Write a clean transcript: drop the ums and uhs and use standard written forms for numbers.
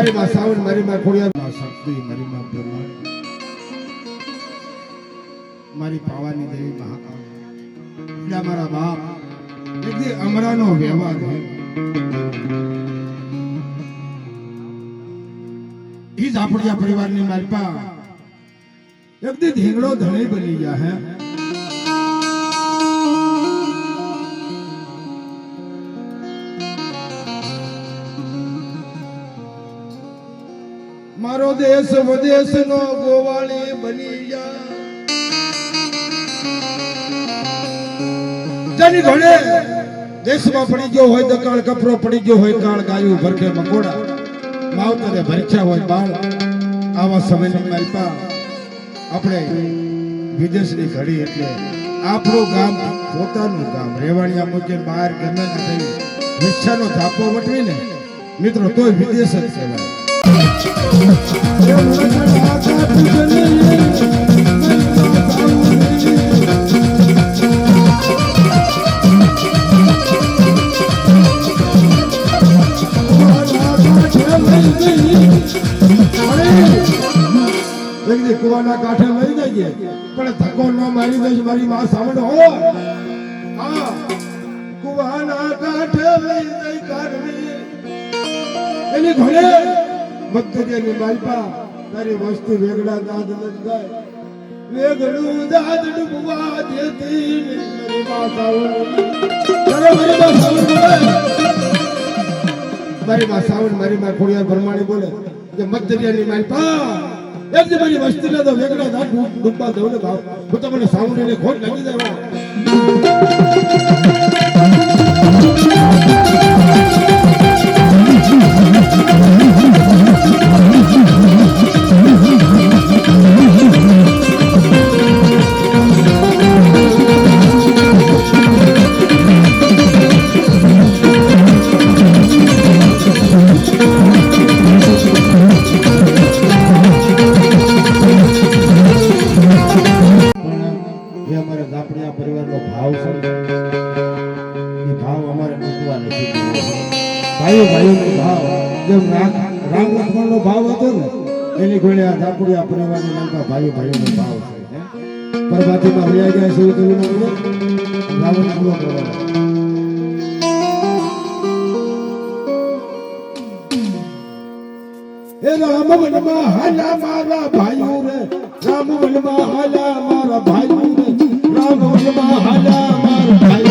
મારી માં સાવન, મારી માં ખોડિયાર, શક્તિ, મારી માં બ્રહ્મા, મારી પાવાની દેવી મહાકાળ, એટલે મારા બાપ એટલે અમરાનો વ્યવહાર છે. ઈ જ આપણી આ પરિવારની મારી પા એક દી ધીંગડો ધણી બની ગયા હે. મારો દેશ વિદેશ નો ગોવાળી બની જા, તેની ઘોડે દેશમાં પડી ગયો હોય દકાળ, કપરો પડી ગયો હોય કાળ, ગાયું ભરખે મકોડા, માવતરે ભરખ્યા હોય બાળ. આવા સમયની માલપા આપણે વિદેશની ઘડી એટલે આપણું ગામ પોતાનું ગામ રેવાણિયા મૂકીને બહાર ગમે ના થઈ વિચ્છાનો ધાપો વટવીને મિત્રો તોય વિદેશ જ કહેવાય. કુવાના કાંઠે લઈ જઈએ પણ ધક્કો ન મારી દઈશ મારી માં સાવણ હો. હા, કુવાના કાંઠે લઈ જઈ કાઢવી એની ઘોડે મગદરિયાની માલપા તારી વસ્તુ વેગડા દાદ લગાય, વેગડું દાદ ડૂબવા દેતી મારી માં સાવણ. ચાલો મારી માં સાવણ બોલે, મારી માં સાવણ, મારી માં ખોડિયાર બ્રહ્માણી બોલે કે મગદરિયાની માલપા એક દી મારી વસ્તી ના તો વેગડા દાદ ડૂબવા દઉં ને ભાવ, હું તમને સાવણ ને ખોટ લાગી જાય. રામ લક્ષ્મણ નો ભાવ હતો ને એની ઘોડે આ ધાપુડિયા પરિવારની નામના ભાઈ ભાઈનો ભાવ છે. પરમાત્મા વયા ગયા છે એવું રાવણ પૂરો કરવાનો. એ રામ વનમાં હાલા મારા ભાઈઓ રે, રામ વનમાં હાલા મારા ભાઈઓ રે, રામ વનમાં હાલા મારા ભાઈ